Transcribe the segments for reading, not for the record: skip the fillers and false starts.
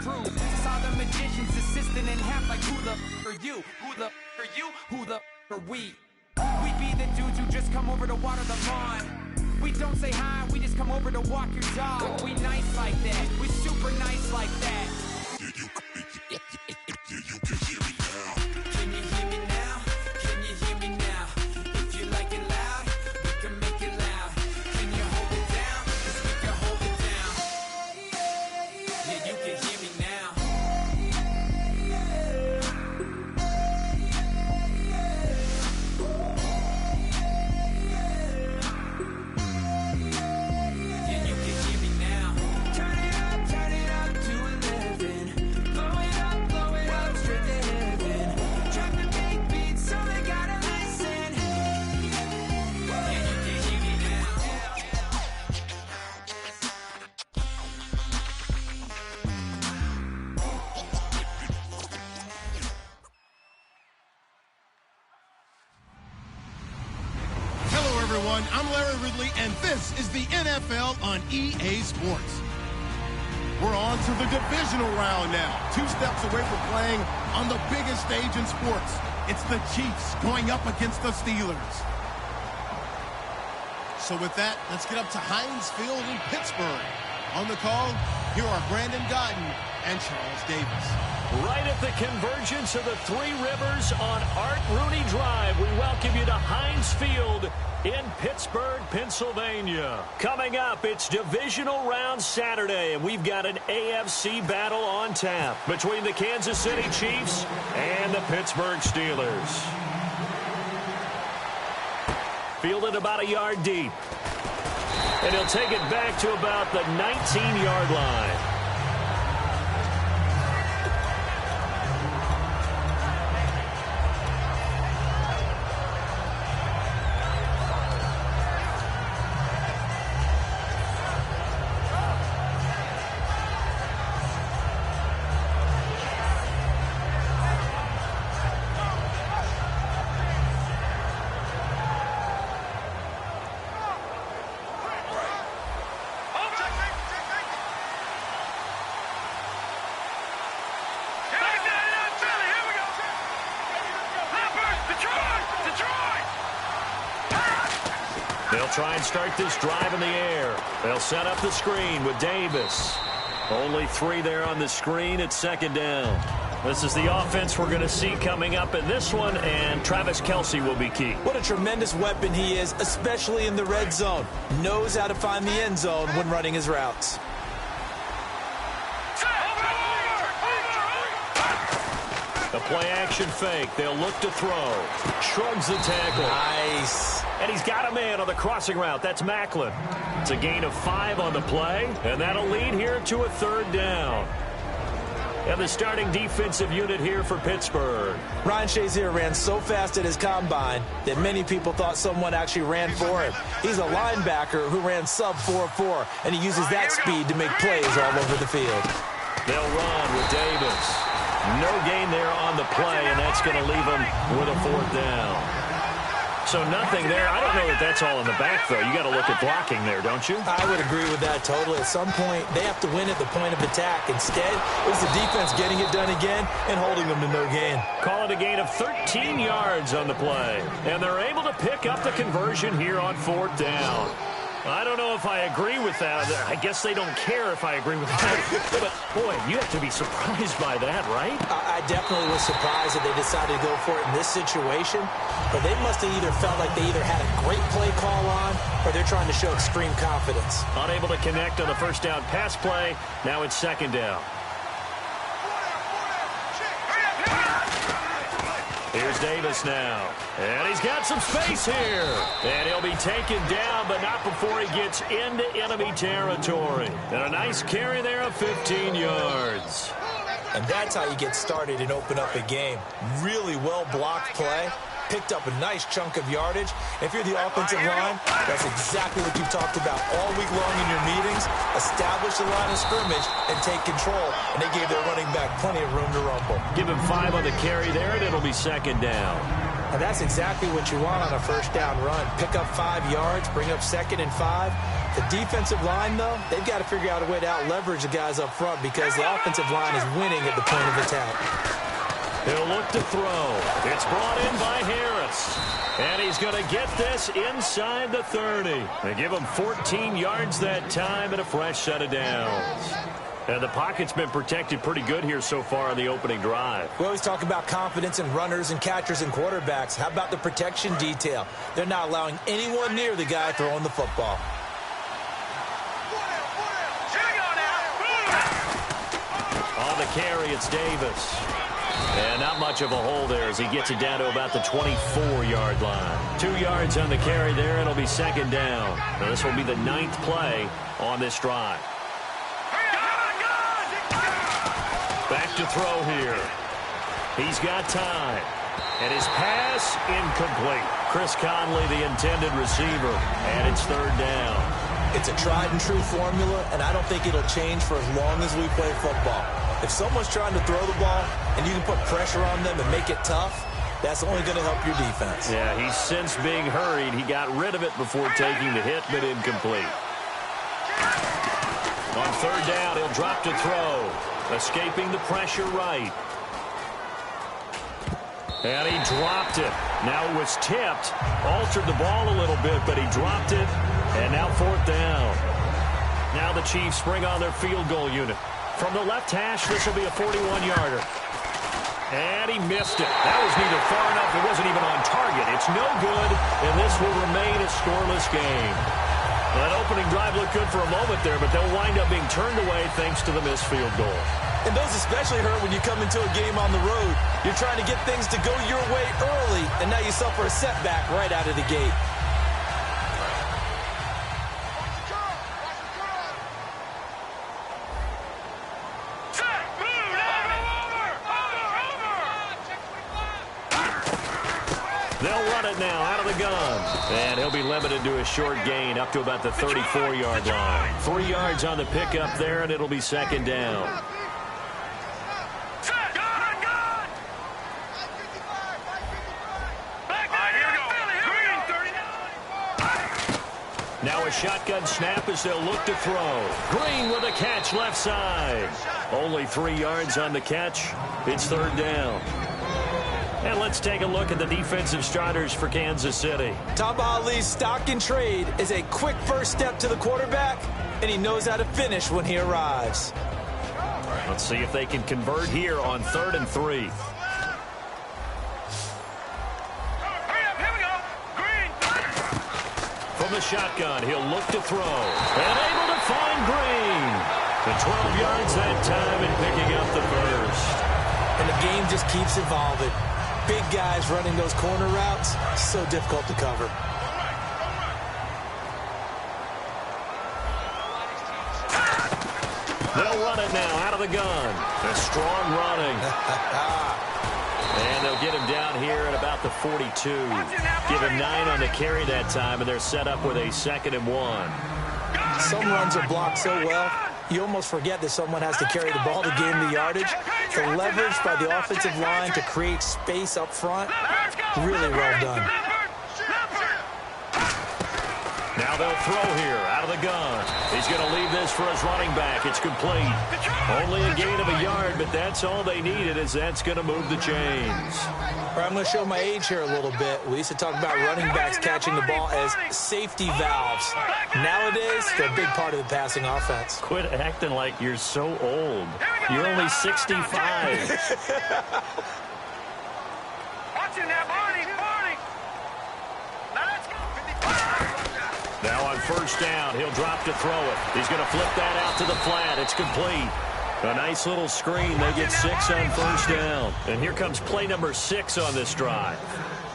prove. Saw the magician's assistant in half like who the are you? Who the are you? Who the are we? We be the dudes who just come over to water the lawn. We don't say hi, we just come over to walk your dog. We nice like that, we super nice like that. You can hear me now. Can you hear me now? Can you hear me now? If you like it loud, we can make it loud. Can you hold it down? 'Cause we can hold it down. Yeah, you can hear me now. Yeah, you can hear me now. Turn it up to 11. Blow it up straight to heaven. Drop the big beat so they gotta listen. Yeah, you can hear me now. Hello, everyone. I'm Larry Ridley, and this is the NFL on EA Sports. We're on to the divisional round now. 2 steps away from playing on the biggest stage in sports. It's the Chiefs going up against the Steelers. So with that, let's get up to Heinz Field in Pittsburgh. On the call, here are Brandon Gotton and Charles Davis. Right at the convergence of the Three Rivers on Art Rooney Drive, we welcome you to Heinz Field in Pittsburgh, Pennsylvania. Coming up, it's Divisional Round Saturday, and we've got an AFC battle on tap between the Kansas City Chiefs and the Pittsburgh Steelers. Fielded about a yard deep. And he'll take it back to about the 19-yard line. They'll try and start this drive in the air. They'll set up the screen with Davis. Only 3 there on the screen at second down. This is the offense we're going to see coming up in this one, and Travis Kelce will be key. What a tremendous weapon he is, especially in the red zone. Knows how to find the end zone when running his routes. The play-action fake. They'll look to throw. Shrugs the tackle. Nice. And he's got a man on the crossing route. That's Macklin. It's a gain of 5 on the play, and that'll lead here to a 3rd down. And the starting defensive unit here for Pittsburgh. Ryan Shazier ran so fast at his combine that many people thought someone actually ran for him. He's a linebacker who ran sub 4.4, and he uses that speed to make plays all over the field. They'll run with Davis. No gain there on the play, and that's going to leave him with a 4th down. So nothing there. I don't know that that's all in the back, though. You got to look at blocking there, don't you? I would agree with that totally. At some point, they have to win at the point of attack. Instead, it was the defense getting it done again and holding them to no gain. Call it a gain of 13 yards on the play. And they're able to pick up the conversion here on 4th down. I don't know if I agree with that. I guess they don't care if I agree with that. But, boy, you have to be surprised by that, right? I definitely was surprised that they decided to go for it in this situation. But they must have either felt like they either had a great play call on or they're trying to show extreme confidence. Unable to connect on the first down pass play. Now it's 2nd down. Here's Davis now. And he's got some space here. And he'll be taken down, but not before he gets into enemy territory. And a nice carry there of 15 yards. And that's how you get started and open up a game. Really well-blocked play. Picked up a nice chunk of yardage. If you're the offensive line, that's exactly what you've talked about all week long in your meetings. Establish the line of scrimmage and take control. And they gave their running back plenty of room to rumble. Give him 5 on the carry there, and it'll be 2nd down. And that's exactly what you want on a first down run. Pick up 5 yards, bring up 2nd and 5. The defensive line, though, they've got to figure out a way to out-leverage the guys up front because the offensive line is winning at the point of attack. He'll look to throw. It's brought in by Harris. And he's going to get this inside the 30. They give him 14 yards that time and a fresh set of downs. And the pocket's been protected pretty good here so far on the opening drive. We always talk about confidence in runners and catchers and quarterbacks. How about the protection detail? They're not allowing anyone near the guy throwing the football. On the carry, it's Davis. And not much of a hole there as he gets it down to about the 24-yard line. 2 yards on the carry there, and it'll be second down. Now, this will be the 9th play on this drive. Back to throw here. He's got time. And his pass incomplete. Chris Conley, the intended receiver, and it's third down. It's a tried-and-true formula, and I don't think it'll change for as long as we play football. If someone's trying to throw the ball and you can put pressure on them and make it tough, that's only going to help your defense. Yeah, he's since being hurried. He got rid of it before taking the hit, but incomplete. On third down, he'll drop to throw. Escaping the pressure right. And he dropped it. Now it was tipped. Altered the ball a little bit, but he dropped it. And now fourth down. Now the Chiefs bring on their field goal unit. From the left hash, this will be a 41-yarder. And he missed it. That was neither far enough. It wasn't even on target. It's no good, and this will remain a scoreless game. Well, that opening drive looked good for a moment there, but they'll wind up being turned away thanks to the missed field goal. And those especially hurt when you come into a game on the road. You're trying to get things to go your way early, and now you suffer a setback right out of the gate. They'll run it now out of the gun. And he'll be limited to a short gain up to about the 34-yard line. 3 yards on the pickup there, and it'll be second down. Now a shotgun snap as they'll look to throw. Green with a catch left side. Only 3 yards on the catch. It's third down. And let's take a look at the defensive starters for Kansas City. Tom Ali's stock and trade is a quick first step to the quarterback, and he knows how to finish when he arrives. Let's see if they can convert here on 3rd and 3. From the shotgun, he'll look to throw. And able to find Green. The 12 yards that time and picking up the first. And the game just keeps evolving. Big guys running those corner routes, so difficult to cover. They'll run it now out of the gun. A strong running. And they'll get him down here at about the 42. Give him 9 on the carry that time, and they're set up with a 2nd and 1. Some runs are blocked so well, you almost forget that someone has to carry the ball to gain the yardage. The leverage by the offensive line to create space up front, really well done. Now they'll throw here out of the gun. He's going to leave this for his running back. It's complete. Only a gain of a yard, but that's all they needed, as that's going to move the chains. I'm going to show my age here a little bit. We used to talk about running backs catching the ball as safety valves. Nowadays, they're a big part of the passing offense. Quit acting like you're so old. You're only 65. Now on first down, he'll drop to throw it. He's going to flip that out to the flat. It's complete. A nice little screen. They get 6 on first down. And here comes play number 6 on this drive.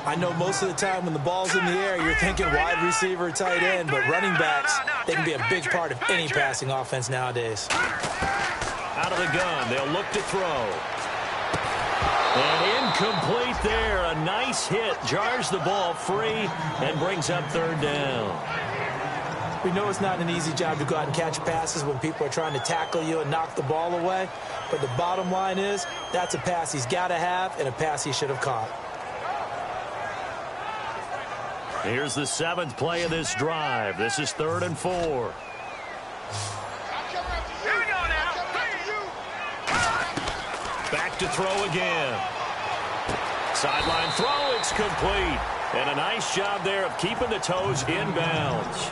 I know most of the time when the ball's in the air, you're thinking wide receiver, tight end, but running backs, they can be a big part of any passing offense nowadays. Out of the gun, they'll look to throw. And incomplete there. A nice hit. Jars the ball free and brings up third down. We know it's not an easy job to go out and catch passes when people are trying to tackle you and knock the ball away. But the bottom line is, that's a pass he's got to have and a pass he should have caught. Here's the 7th play of this drive. This is 3rd and 4. Back to throw again. Sideline throw, it's complete. And a nice job there of keeping the toes in bounds.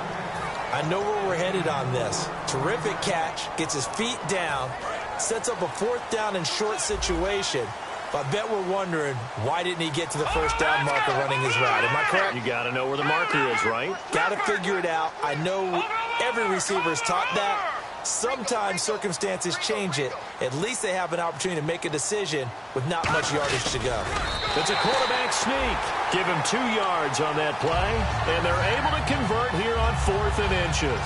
I know where we're headed on this. Terrific catch, gets his feet down, sets up a 4th down and short situation. But I bet we're wondering, why didn't he get to the first down marker running his route? Am I correct? You got to know where the marker is, right? Got to figure it out. I know every receiver's taught that. Sometimes circumstances change it. At least they have an opportunity to make a decision with not much yardage to go. It's a quarterback sneak. Give him 2 yards on that play, and they're able to convert here on 4th and inches.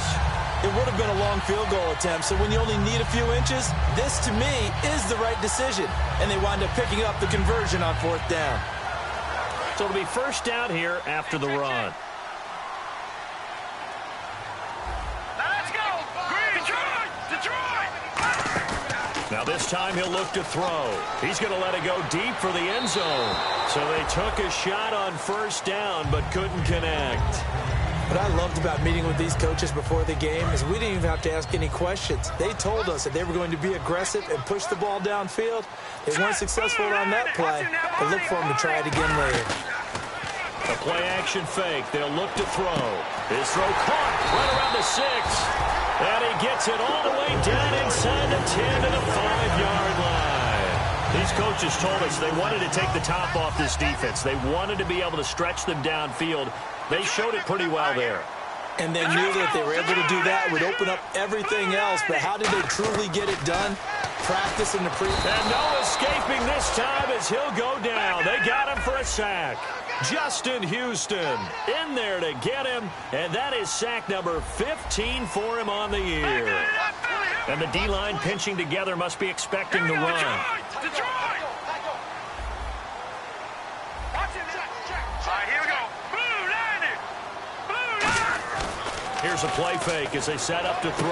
It would have been a long field goal attempt, so when you only need a few inches, this, to me, is the right decision. And they wind up picking up the conversion on 4th down. So it'll be first down here after the run. Now this time he'll look to throw. He's going to let it go deep for the end zone. So they took a shot on first down but couldn't connect. What I loved about meeting with these coaches before the game is we didn't even have to ask any questions. They told us that they were going to be aggressive and push the ball downfield. They weren't successful on that play, but look for them to try it again later. A play-action fake. They'll look to throw. His throw caught right around the 6. And he gets it all the way down inside the 10 to the 5-yard line. These coaches told us they wanted to take the top off this defense. They wanted to be able to stretch them downfield. They showed it pretty well there. And they knew that if they were able to do that, it would open up everything else. But how did they truly get it done? Practice in the pre. And no escaping this time as he'll go down. They got him for a sack. Justin Houston in there to get him, and that is sack number 15 for him on the year. And the D-line pinching together must be expecting the run. Here's a play fake as they set up to throw.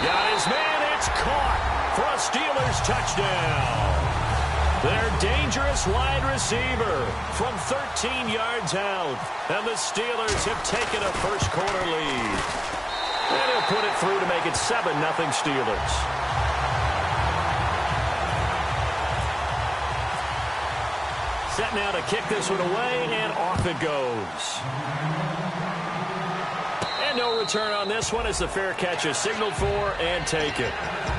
Got his man, it's caught for a Steelers touchdown. Their dangerous wide receiver from 13 yards out. And the Steelers have taken a first-quarter lead. And he'll put it through to make it 7-0 Steelers. Set now to kick this one away, and off it goes. And no return on this one as the fair catch is signaled for and taken.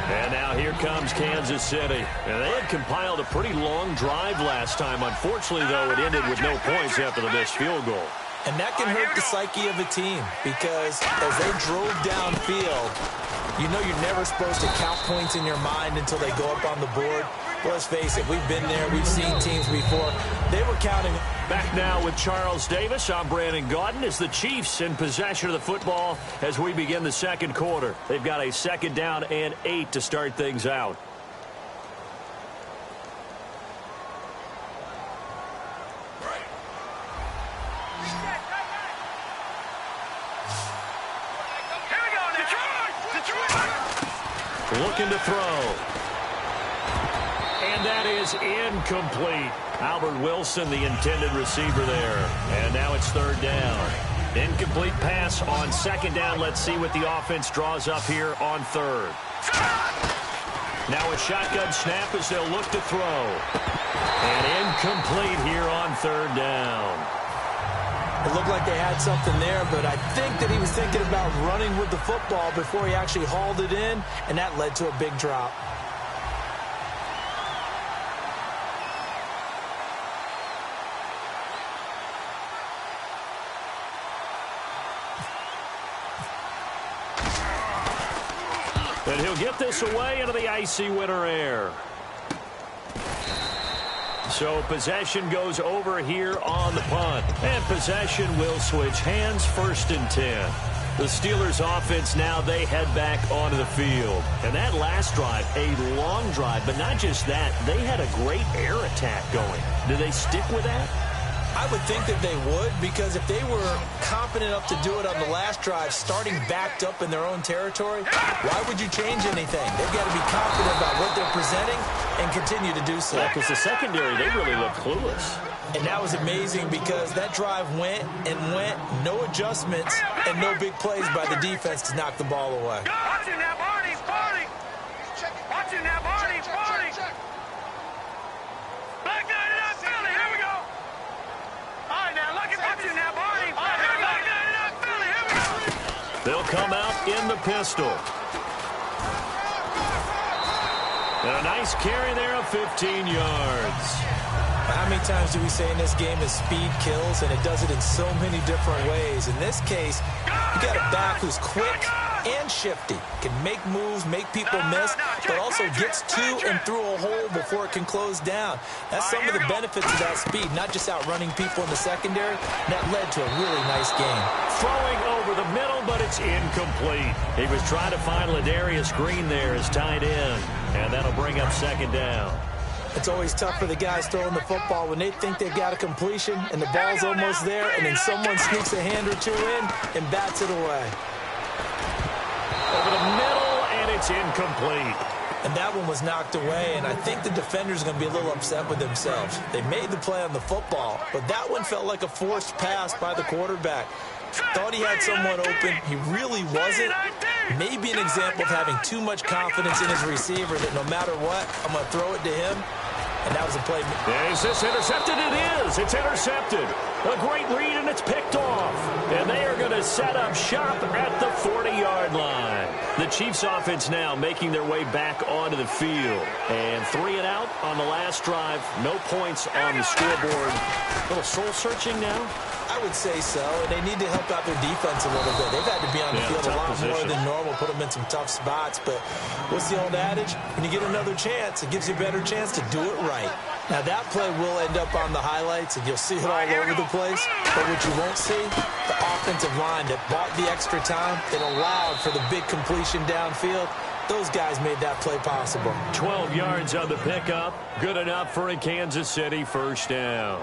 And now here comes Kansas City. And they had compiled a pretty long drive last time. Unfortunately, though, it ended with no points after the missed field goal. And that can hurt the psyche of a team because as they drove downfield, you know you're never supposed to count points in your mind until they go up on the board. Well, let's face it, we've been there. We've seen teams before. They were counting. Back now with Charles Davis. I'm Brandon Gaudin. As the Chiefs in possession of the football as we begin the second quarter. They've got a 2nd down and 8 to start things out. Looking to throw. And that is incomplete. Albert Wilson, the intended receiver there. And now it's 3rd down. Incomplete pass on 2nd down. Let's see what the offense draws up here on 3rd. Now a shotgun snap as they'll look to throw. And incomplete here on 3rd down. It looked like they had something there, but I think that he was thinking about running with the football before he actually hauled it in, and that led to a big drop. And he'll get this away into the icy winter air. So possession goes over here on the punt. And possession will switch hands, 1st and 10. The Steelers offense now, they head back onto the field. And that last drive, a long drive, but not just that, they had a great air attack going. Do they stick with that? I would think that they would, because if they were confident enough to do it on the last drive, starting backed up in their own territory, why would you change anything? They've got to be confident about what they're presenting and continue to do so. Yeah, because the secondary, they really looked clueless. And that was amazing because that drive went and went, no adjustments, and no big plays by the defense to knock the ball away. Watching that Barney, Barney. Watching that Barney, Barney. Black 99 Philly, here we go. All right, now look at watching that Barney. All right, Black 99 Philly, here we go. They'll come out in the pistol. And a nice carry there of 15 yards. How many times do we say in this game that speed kills, and it does it in so many different ways? In this case, you got a back who's quick and shifty, can make moves, make people miss, but also gets to and through a hole before it can close down. That's some of the benefits of that speed, not just outrunning people in the secondary. That led to a really nice game. Throwing over the middle, but it's incomplete. He was trying to find Ladarius Green there as tight end, and that'll bring up second down. It's always tough for the guys throwing the football when they think they've got a completion and the ball's almost there, and then someone sneaks a hand or two in and bats it away. Over the middle, and it's incomplete. And that one was knocked away, and I think the defenders are going to be a little upset with themselves. They made the play on the football, but that one felt like a forced pass by the quarterback. Thought he had someone open. He really wasn't. Maybe an example of having too much confidence in his receiver that no matter what, I'm going to throw it to him. And that was a play. Is this intercepted? It is. It's intercepted. A great read, and it's picked off. And they are going to set up shop at the 40-yard line. The Chiefs offense now making their way back onto the field. And 3 and out on the last drive. No points on the scoreboard. A little soul-searching now. I would say so, and they need to help out their defense a little bit. They've had to be on the field a lot more than normal, put them in some tough spots. But what's the old adage? When you get another chance, it gives you a better chance to do it right. Now, that play will end up on the highlights, and you'll see it all over the place. But what you won't see, the offensive line that bought the extra time, that allowed for the big completion downfield, those guys made that play possible. 12 yards on the pickup. Good enough for a Kansas City first down.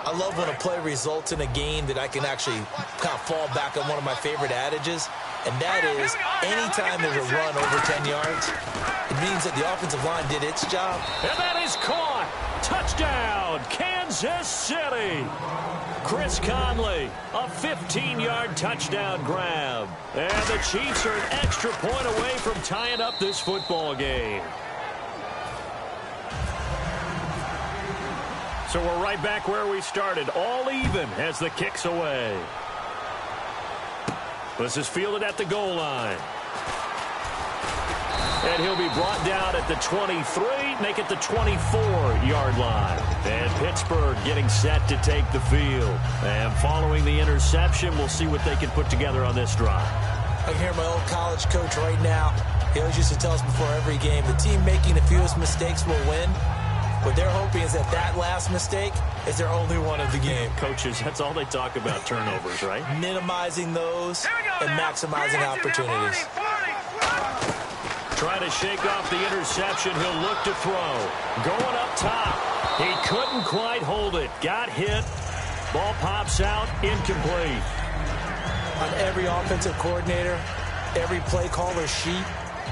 I love when a play results in a game that I can actually kind of fall back on one of my favorite adages, and that is anytime there's a run over 10 yards, it means that the offensive line did its job. And that is caught. Touchdown, Kansas City. Chris Conley, a 15-yard touchdown grab. And the Chiefs are an extra point away from tying up this football game. So we're right back where we started, all even as the kick's away. This is fielded at the goal line. And he'll be brought down at the 23, make it the 24-yard line. And Pittsburgh getting set to take the field. And following the interception, we'll see what they can put together on this drive. I can hear my old college coach right now. He always used to tell us before every game, the team making the fewest mistakes will win. What they're hoping is that that last mistake is their only one of the game. Coaches, that's all they talk about, turnovers, right? Minimizing those and maximizing opportunities. Trying to shake off the interception. He'll look to throw. Going up top. He couldn't quite hold it. Got hit. Ball pops out. Incomplete. On every offensive coordinator, every play caller sheet,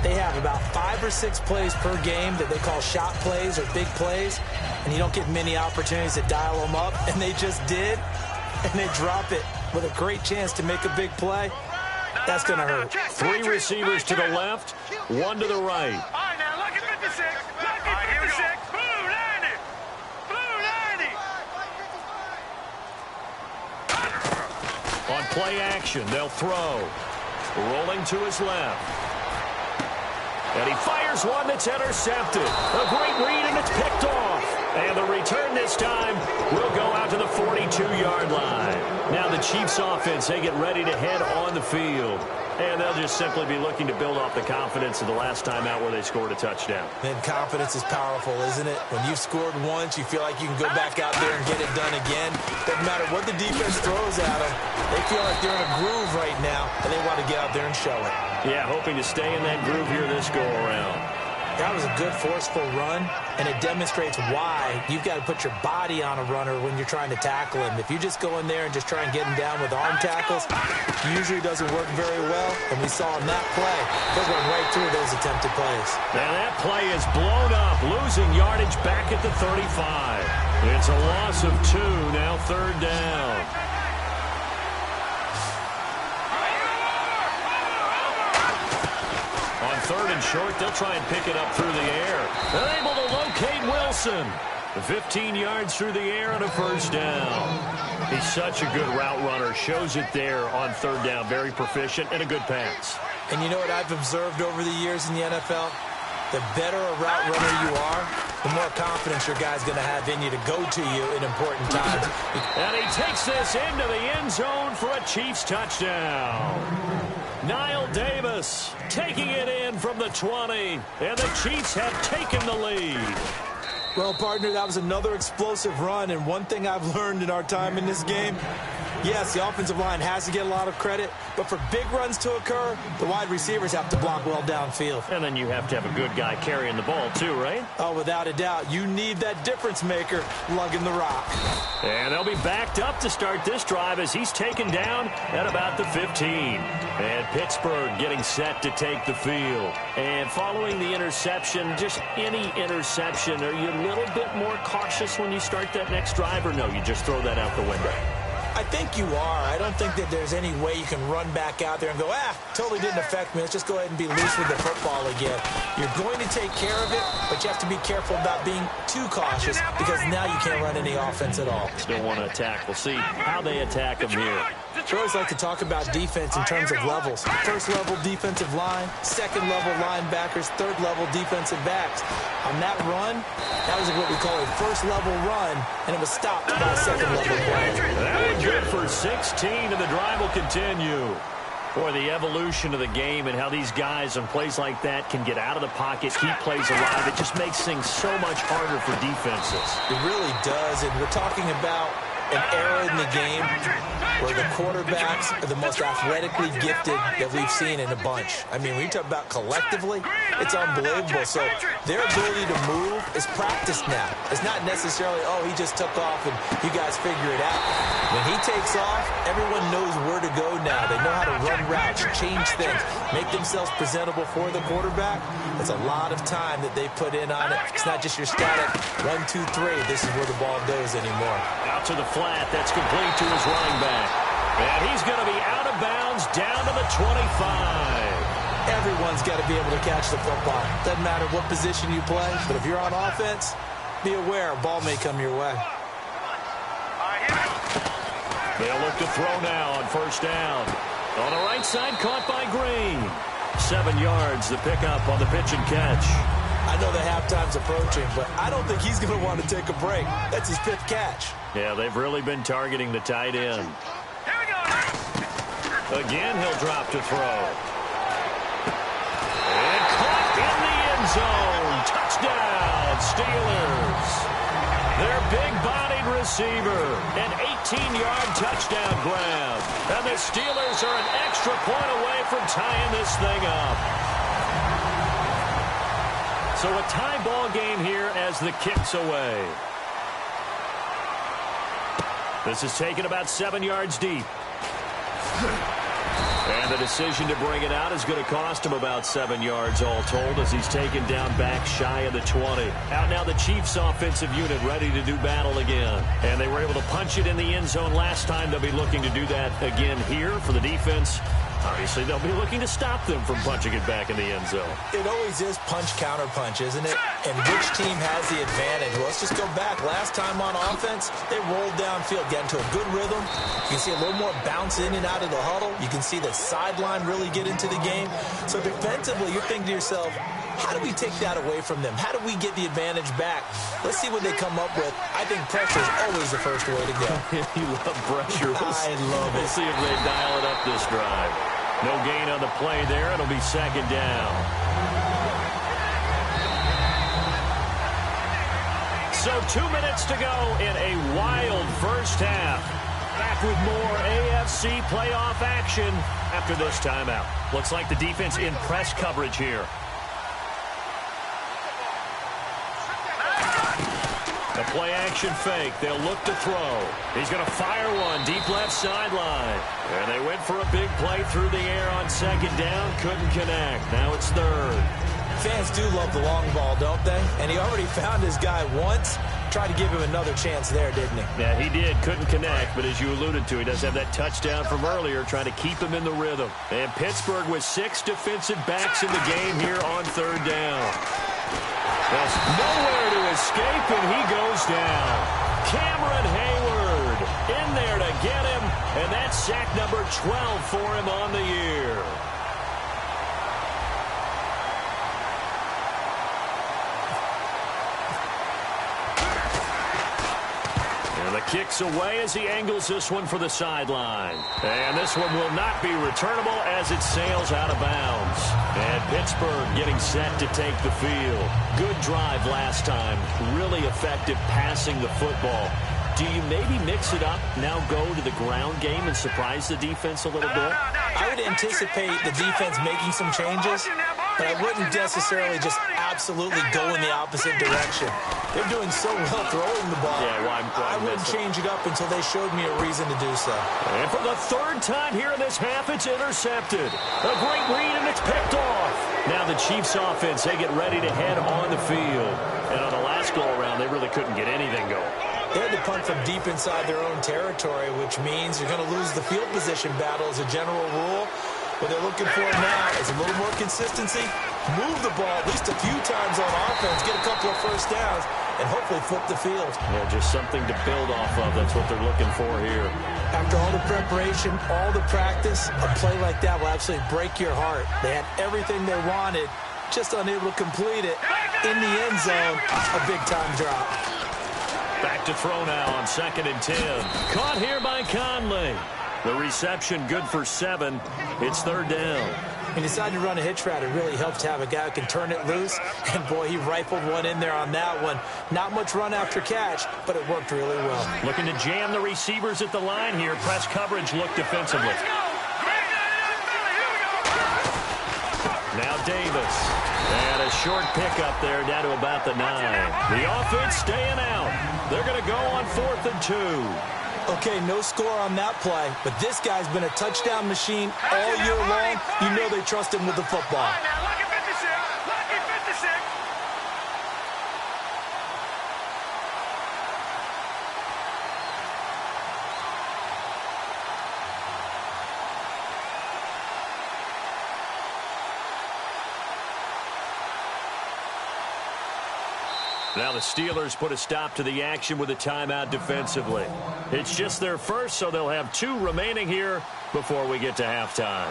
they have about 5 or 6 plays per game that they call shot plays or big plays, and you don't get many opportunities to dial them up, and they just did, and they drop it with a great chance to make a big play. That's going to hurt. 3 receivers to the left, 1 to the right. All right, now look at 56. Look at 56. Blue 90. Blue 90. On play action, they'll throw. Rolling to his left. And he fires one that's intercepted. A great read, and it's picked off. And the return this time will go out to the 42-yard line. Now the Chiefs offense, they get ready to head on the field. And they'll just simply be looking to build off the confidence of the last time out where they scored a touchdown. Man, confidence is powerful, isn't it? When you've scored once, you feel like you can go back out there and get it done again. Doesn't matter what the defense throws at them. They feel like they're in a groove right now, and they want to get out there and show it. Yeah, hoping to stay in that groove here this go-around. That was a good, forceful run, and it demonstrates why you've got to put your body on a runner when you're trying to tackle him. If you just go in there and just try and get him down with arm tackles, usually doesn't work very well, and we saw in that play, they're going right through those attempted plays. And that play is blown up, losing yardage back at the 35. It's a loss of 2, now 3rd down. On 3rd and short, they'll try and pick it up through the air. They're able to locate Wilson. 15 yards through the air and a 1st down. He's such a good route runner. Shows it there on 3rd down. Very proficient and a good pass. And you know what I've observed over the years in the NFL? The better a route runner you are, the more confidence your guy's going to have in you to go to you in important times. And he takes this into the end zone for a Chiefs touchdown. Niall Davis taking it in from the 20, and the Chiefs have taken the lead. Well, partner, that was another explosive run, and one thing I've learned in our time in this game, yes, the offensive line has to get a lot of credit, but for big runs to occur, the wide receivers have to block well downfield. And then you have to have a good guy carrying the ball too, right? Oh, without a doubt. You need that difference maker lugging the rock. And they'll be backed up to start this drive as he's taken down at about the 15. And Pittsburgh getting set to take the field. And following the interception, just any interception, are you a little bit more cautious when you start that next drive, or no, you just throw that out the window? I think you are. I don't think that there's any way you can run back out there and go, totally didn't affect me. Let's just go ahead and be loose with the football again. You're going to take care of it, but you have to be careful about being too cautious because now you can't run any offense at all. Still want to attack. We'll see how they attack them here. I always like to talk about defense in terms of levels. First level defensive line, second level linebackers, third level defensive backs. On that run, that was what we call a first level run, and it was stopped by a second level play. That one good for 16, and the drive will continue. Boy, the evolution of the game and how these guys on plays like that can get out of the pocket, keep plays alive, it just makes things so much harder for defenses. It really does, and we're talking about an era in the game where the quarterbacks are the most athletically gifted that we've seen in a bunch. I mean, when you talk about collectively, it's unbelievable. So their ability to move is practiced now. It's not necessarily, he just took off and you guys figure it out. When he takes off, everyone knows where to go now. They know how to run routes, change things, make themselves presentable for the quarterback. It's a lot of time that they put in on it. It's not just your static 1, 2, 3. This is where the ball goes anymore. Out to the flat. That's complete to his running back. And he's going to be out of bounds down to the 25. Everyone's got to be able to catch the football. Doesn't matter what position you play, but if you're on offense, be aware a ball may come your way. They'll look to throw now on 1st down. On the right side, caught by Green. 7 yards, the pickup on the pitch and catch. I know the halftime's approaching, but I don't think he's going to want to take a break. That's his 5th catch. Yeah, they've really been targeting the tight end. Again, he'll drop to throw. And caught in the end zone. Touchdown, Steelers. Their big-bodied receiver, an 18-yard touchdown grab. And the Steelers are an extra point away from tying this thing up. So a tie ball game here as the kick's away. This is taken about 7 yards deep. And the decision to bring it out is going to cost him about 7 yards all told as he's taken down back shy of the 20. Out now the Chiefs offensive unit ready to do battle again. And they were able to punch it in the end zone last time. They'll be looking to do that again here for the defense. Obviously, they'll be looking to stop them from punching it back in the end zone. It always is punch-counter-punch, isn't it? And which team has the advantage? Well, let's just go back. Last time on offense, they rolled downfield, got into a good rhythm. You can see a little more bounce in and out of the huddle. You can see the sideline really get into the game. So defensively, you're thinking to yourself, how do we take that away from them? How do we get the advantage back? Let's see what they come up with. I think pressure is always the first way to go. You love pressure. I love it. We'll see if they dial it up this drive. No gain on the play there. It'll be 2nd down. So 2 minutes to go in a wild first half. Back with more AFC playoff action after this timeout. Looks like the defense in press coverage here. play action fake. They'll look to throw. He's going to fire one deep left sideline. And they went for a big play through the air on second down. Couldn't connect. Now it's third. Fans do love the long ball, don't they? And he already found his guy once. Tried to give him another chance there, didn't he? Yeah, he did. Couldn't connect, but as you alluded to, he does have that touchdown from earlier, trying to keep him in the rhythm. And Pittsburgh with 6 defensive backs in the game here on third down. There's nowhere to escape, and he goes down. Cameron Hayward in there to get him, and that's sack number 12 for him on the year. The kick's away as he angles this one for the sideline. And this one will not be returnable as it sails out of bounds. And Pittsburgh getting set to take the field. Good drive last time. Really effective passing the football. Do you maybe mix it up, now go to the ground game and surprise the defense a little bit? I would anticipate the defense making some changes, but I wouldn't necessarily just absolutely go in the opposite direction. They're doing so well throwing the ball. Yeah, why I wouldn't change it up until they showed me a reason to do so. And for the third time here in this half, it's intercepted. A great read, and it's picked off. Now the Chiefs offense, they get ready to head on the field. And on the last go-around, they really couldn't get anything going. They had to punt from deep inside their own territory, which means you're going to lose the field position battle as a general rule. What they're looking for now is a little more consistency, move the ball at least a few times on offense, get a couple of first downs, and hopefully flip the field. Yeah, just something to build off of. That's what they're looking for here. After all the preparation, all the practice, a play like that will absolutely break your heart. They had everything they wanted, just unable to complete it. In the end zone, a big-time drop. Back to throw now on 2nd and 10. Caught here by Conley. The reception good for 7. It's third down. He decided to run a hitch route. It really helps to have a guy who can turn it loose. And, boy, he rifled one in there on that one. Not much run after catch, but it worked really well. Looking to jam the receivers at the line here. Press coverage look defensively. Now Davis. And a short pickup there down to about the 9. The offense staying out. They're going to go on 4th and 2. Okay, no score on that play, but this guy's been a touchdown machine all year long. You know they trust him with the football. Now the Steelers put a stop to the action with a timeout defensively. It's just their first, so they'll have 2 remaining here before we get to halftime.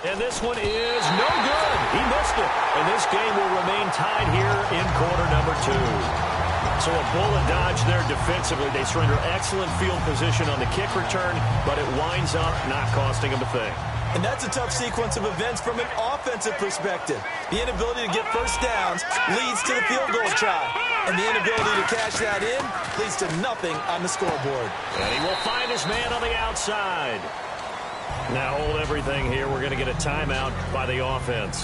And this one is no good. He missed it. And this game will remain tied here in quarter number 2. So a bullet dodge there defensively. They surrender excellent field position on the kick return, but it winds up not costing them a thing. And that's a tough sequence of events from an offensive perspective. The inability to get first downs leads to the field goal try. And the inability to cash that in leads to nothing on the scoreboard. And he will find his man on the outside. Now hold everything here. We're going to get a timeout by the offense.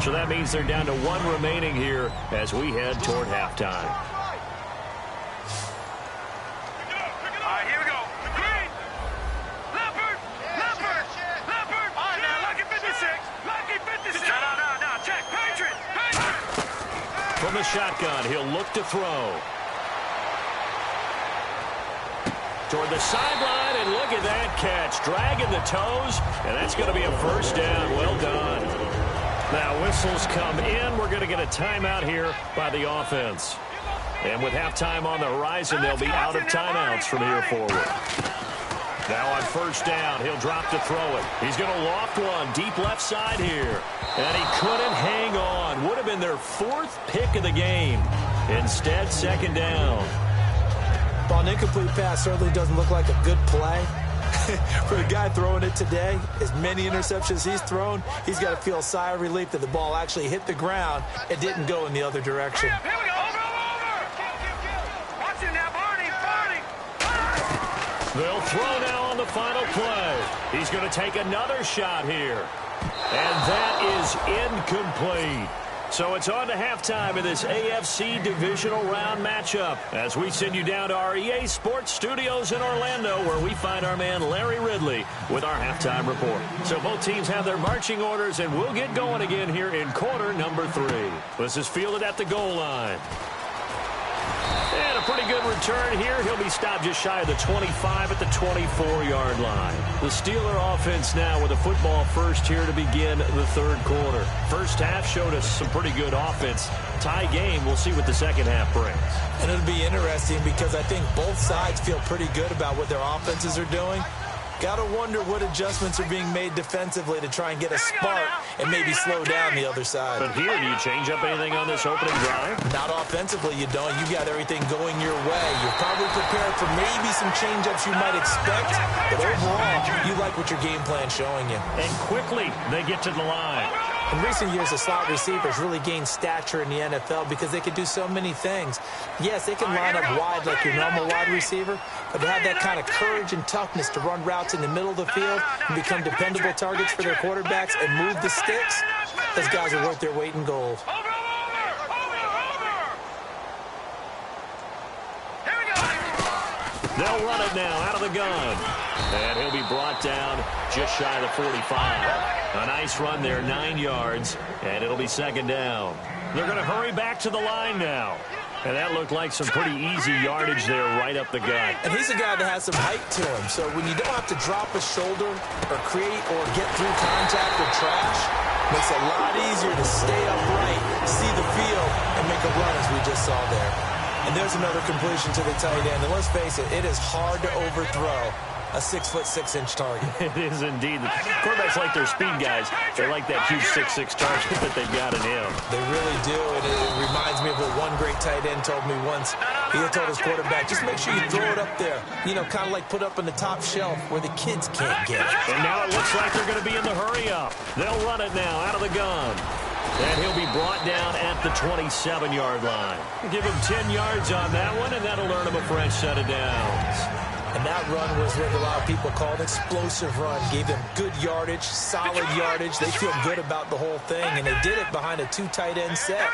So that means they're down to 1 remaining here as we head toward halftime. From the shotgun, he'll look to throw. Toward the sideline, and look at that catch. Dragging the toes, and that's going to be a first down. Well done. Now whistles come in. We're going to get a timeout here by the offense. And with halftime on the horizon, they'll be out of timeouts from here forward. Now on first down, he'll drop to throw it. He's going to loft one deep left side here. And he couldn't hang on. Would have been their 4th pick of the game. Instead, 2nd down. Well, an incomplete pass certainly doesn't look like a good play. For the guy throwing it today, as many interceptions he's thrown, he's got to feel a sigh of relief that the ball actually hit the ground and didn't go in the other direction. Here we go. Over. Watch him now, Barney. They'll throw now on the final play. He's going to take another shot here. And that is is incomplete. So it's on to halftime in this AFC divisional round matchup as we send you down to our EA Sports Studios in Orlando, where we find our man Larry Ridley with our halftime report. So both teams have their marching orders, and we'll get going again here in quarter number 3. This is fielded at the goal line. And a pretty good return here. He'll be stopped just shy of the 25 at the 24-yard line. The Steeler offense now with a football first here to begin the third quarter. First half showed us some pretty good offense. Tie game. We'll see what the second half brings. And it'll be interesting because I think both sides feel pretty good about what their offenses are doing. Got to wonder what adjustments are being made defensively to try and get a spark and maybe slow down the other side. But here, do you change up anything on this opening drive? Not offensively, you don't. You got everything going your way. You're probably prepared for maybe some change-ups you might expect, but overall, you like what your game plan's showing you. And quickly, they get to the line. In recent years, the slot receivers really gained stature in the NFL because they could do so many things. Yes, they can line up wide like your normal wide receiver, but to have that kind of courage and toughness to run routes in the middle of the field and become dependable targets for their quarterbacks and move the sticks, those guys are worth their weight in gold. They'll run it now out of the gun. And he'll be brought down just shy of the 45. A nice run there, 9 yards, and it'll be second down. They're going to hurry back to the line now. And that looked like some pretty easy yardage there right up the gut. And he's a guy that has some height to him, so when you don't have to drop a shoulder or create or get through contact with trash, makes it a lot easier to stay upright, see the field, and make a run as we just saw there. And there's another completion to the tight end. And let's face it, it is hard to overthrow a 6'6" target. It is indeed. Quarterbacks like their speed guys. They like that huge 6'6" target that they've got in him. They really do, and it reminds me of what one great tight end told me once. He had told his quarterback, just make sure you throw it up there. You know, kind of like put up on the top shelf where the kids can't get it. And now it looks like they're going to be in the hurry-up. They'll run it now out of the gun. And he'll be brought down at the 27-yard line. Give him 10 yards on that one, and that'll earn him a fresh set of downs. And that run was what a lot of people call an explosive run. Gave them good yardage, solid yardage. They feel good about the whole thing, and they did it behind a 2 tight end set.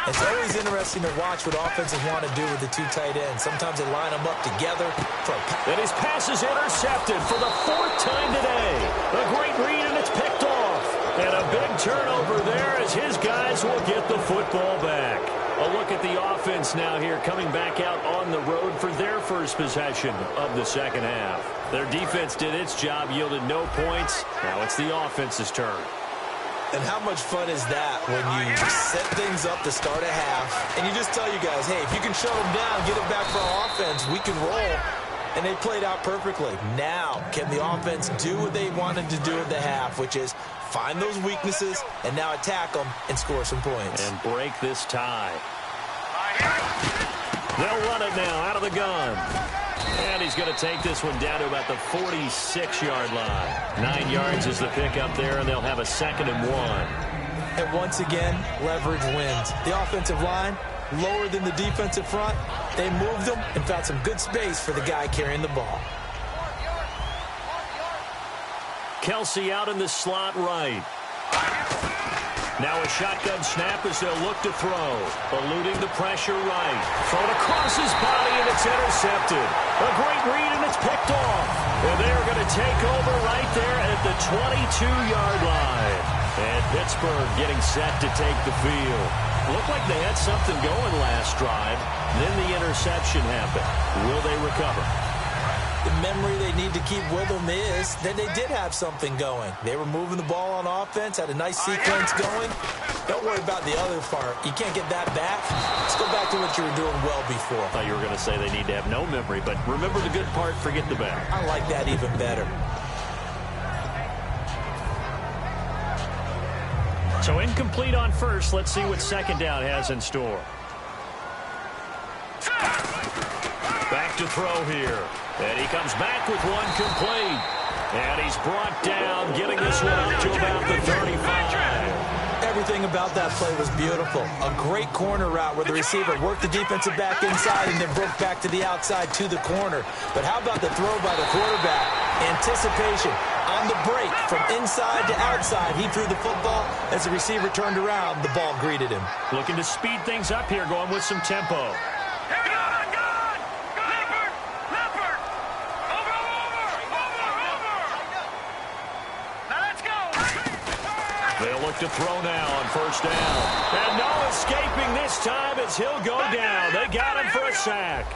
It's always interesting to watch what offenses want to do with the 2 tight ends. Sometimes they line them up together for a pass. And his pass is intercepted for the 4th time today. A great read, and it's picked off. And a big turnover there as his guys will get the football back. A look at the offense now here, coming back out on the road for their first possession of the second half. Their defense did its job, yielded no points. Now it's the offense's turn. And how much fun is that when you set things up to start a half, and you just tell you guys, hey, if you can shut them down, get it back for our offense, we can roll. And they played out perfectly. Now, can the offense do what they wanted to do at the half, which is find those weaknesses and now attack them and score some points. And break this tie. They'll run it now out of the gun. And he's going to take this one down to about the 46-yard line. 9 yards is the pickup there, and they'll have a 2nd and 1. And once again, leverage wins. The offensive line, lower than the defensive front. They moved them and found some good space for the guy carrying the ball. Kelsey out in the slot right. Now a shotgun snap as they'll look to throw. Eluding the pressure right. Thrown across his body, and it's intercepted. A great read, and it's picked off. And they're going to take over right there at the 22-yard line. And Pittsburgh getting set to take the field. Looked like they had something going last drive. Then the interception happened. Will they recover? The memory they need to keep with them is that they did have something going. They were moving the ball on offense, had a nice sequence going. Don't worry about the other part. You can't get that back. Let's go back to what you were doing well before. I thought you were going to say they need to have no memory, but remember the good part, forget the bad. I like that even better. So incomplete on first. Let's see what second down has in store. Back to throw here. And he comes back with one complete. And he's brought down, getting this one up to about the 35. Everything about that play was beautiful. A great corner route where the receiver worked the defensive back inside and then broke back to the outside to the corner. But how about the throw by the quarterback? Anticipation, On the break, from inside to outside, he threw the football. As the receiver turned around, the ball greeted him. Looking to speed things up here, going with some tempo. Here we go. Good. Leopard. Leopard. Over. Now let's go. They'll look to throw now on first down. And no escaping this time as he'll go down. They got him for a sack.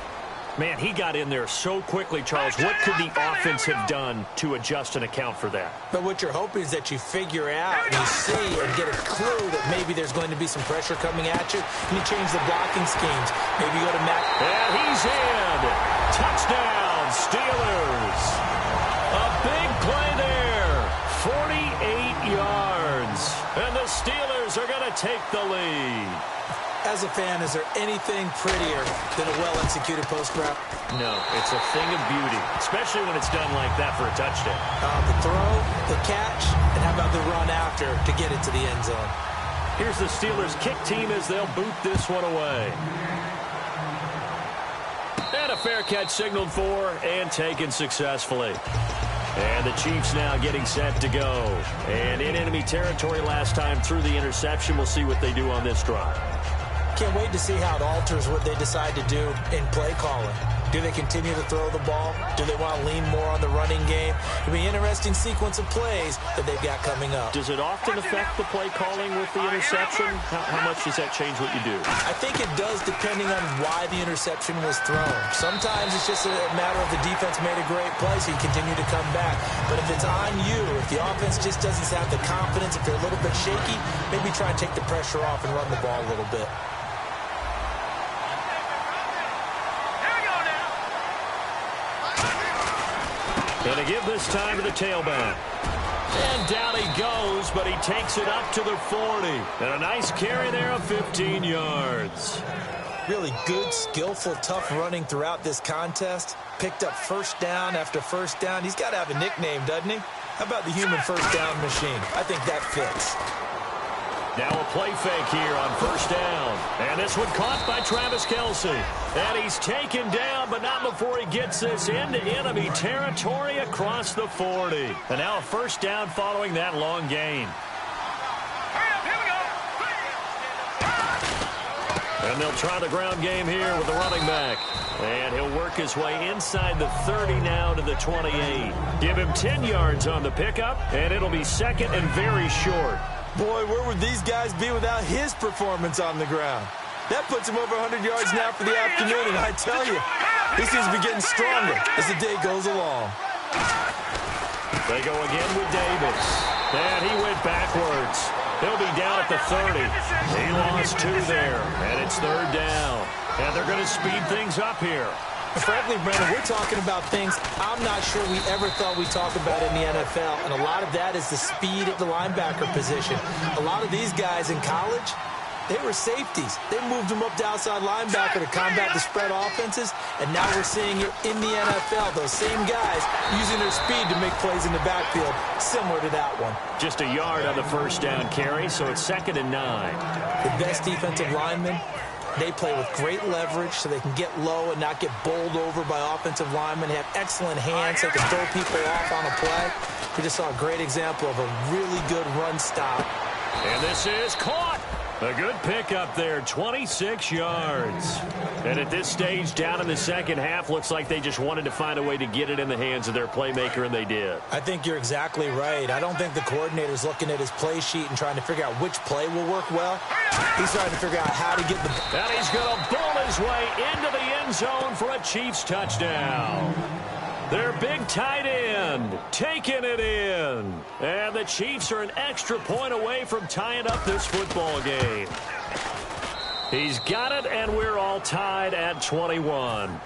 Man, he got in there so quickly, Charles. What could the offense have done to adjust and account for that? But what you're hoping is that you figure out and you see and get a clue that maybe there's going to be some pressure coming at you, and you change the blocking schemes. Maybe you go to Matt. And he's in. Touchdown, Steelers. A big play there. 48 yards. And the Steelers are going to take the lead. As a fan, is there anything prettier than a well-executed post route? No, it's a thing of beauty, especially when it's done like that for a touchdown. The throw, the catch, and how about the run after to get it to the end zone? Here's the Steelers kick team as they'll boot this one away. And a fair catch signaled for and taken successfully. And the Chiefs now getting set to go. And in enemy territory last time through the interception. We'll see what they do on this drive. Can't wait to see how it alters what they decide to do in play calling. Do they continue to throw the ball? Do they want to lean more on the running game? It'll be an interesting sequence of plays that they've got coming up. Does it often affect the play calling with the interception? How much does that change what you do? I think it does depending on why the interception was thrown. Sometimes it's just a matter of the defense made a great play, so you continue to come back. But if it's on you, if the offense just doesn't have the confidence, if they're a little bit shaky, maybe try and take the pressure off and run the ball a little bit. And to give this time to the tailback. And down he goes, but he takes it up to the 40. And a nice carry there of 15 yards. Really good, skillful, tough running throughout this contest. Picked up first down after first down. He's got to have a nickname, doesn't he? How about the human first down machine? I think that fits. Now a play fake here on first down. And this one caught by Travis Kelce. And he's taken down, but not before he gets this into enemy territory across the 40. And now a first down following that long gain. Hurry up, here we go. And they'll try the ground game here with the running back. And he'll work his way inside the 30 now to the 28. Give him 10 yards on the pickup, and it'll be second and very short. Boy, where would these guys be without his performance on the ground? That puts him over 100 yards now for the afternoon, and I tell you, he seems to be getting stronger as the day goes along. They go again with Davis. And he went backwards. He'll be down at the 30. He lost 2 there, and it's third down. And they're going to speed things up here. Frankly, Brandon, we're talking about things I'm not sure we ever thought we'd talk about in the NFL, and a lot of that is the speed at the linebacker position. A lot of these guys in college, they were safeties. They moved them up to outside linebacker to combat the spread offenses, and now we're seeing it in the NFL. Those same guys using their speed to make plays in the backfield, similar to that one. Just a yard on the first down carry, so it's 2nd and 9. The best defensive linemen, they play with great leverage so they can get low and not get bowled over by offensive linemen. They have excellent hands. They can throw people off on a play. We just saw a great example of a really good run stop. And this is caught. A good pickup there, 26 yards. And at this stage, down in the second half, looks like they just wanted to find a way to get it in the hands of their playmaker, and they did. I think you're exactly right. I don't think the coordinator's looking at his play sheet and trying to figure out which play will work well. He's trying to figure out how to get the... And he's going to bowl his way into the end zone for a Chiefs touchdown. Their big tight end taking it in. And the Chiefs are an extra point away from tying up this football game. He's got it, and we're all tied at 21.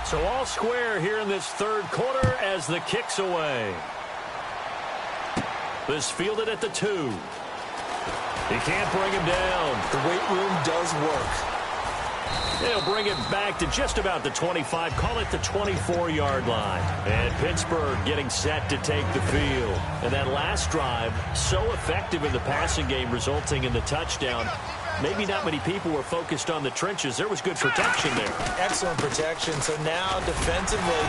So all square here in this third quarter as the kick's away. This fielded at the 2. He can't bring him down. The weight room does work. They'll bring it back to just about the 25, call it the 24-yard line. And Pittsburgh getting set to take the field. And that last drive, so effective in the passing game, resulting in the touchdown. Maybe not many people were focused on the trenches. There was good protection there. Excellent protection. So now defensively,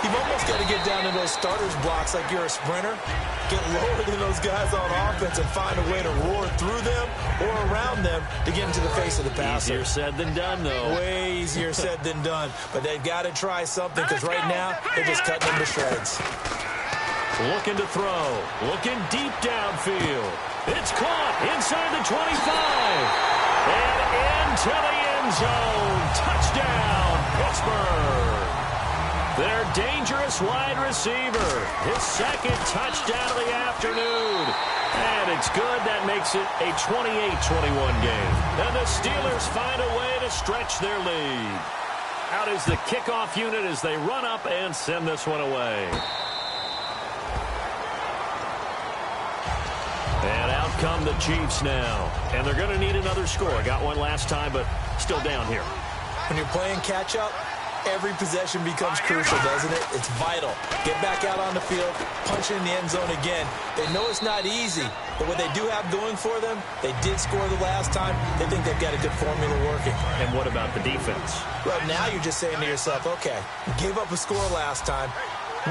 You've almost got to get down to those starters blocks like you're a sprinter. Get lower than those guys on offense and find a way to roar through them or around them to get into the face of the passer. Easier said than done, though. Way easier said than done. But they've got to try something because right now they're just cutting them to shreds. Looking to throw. Looking deep downfield. It's caught inside the 25. And into the end zone. Touchdown, Pittsburgh. Their dangerous wide receiver. His second touchdown of the afternoon. And it's good. That makes it a 28-21 game. And the Steelers find a way to stretch their lead. Out is the kickoff unit as they run up and send this one away. And out come the Chiefs now. And they're going to need another score. Got one last time, but still down here. When you're playing catch-up, every possession becomes crucial, doesn't it? It's vital. Get back out on the field, punch it in the end zone again. They know it's not easy, but what they do have going for them, they did score the last time. They think they've got a good formula working. And what about the defense? Well, now you're just saying to yourself, okay, we gave up a score last time.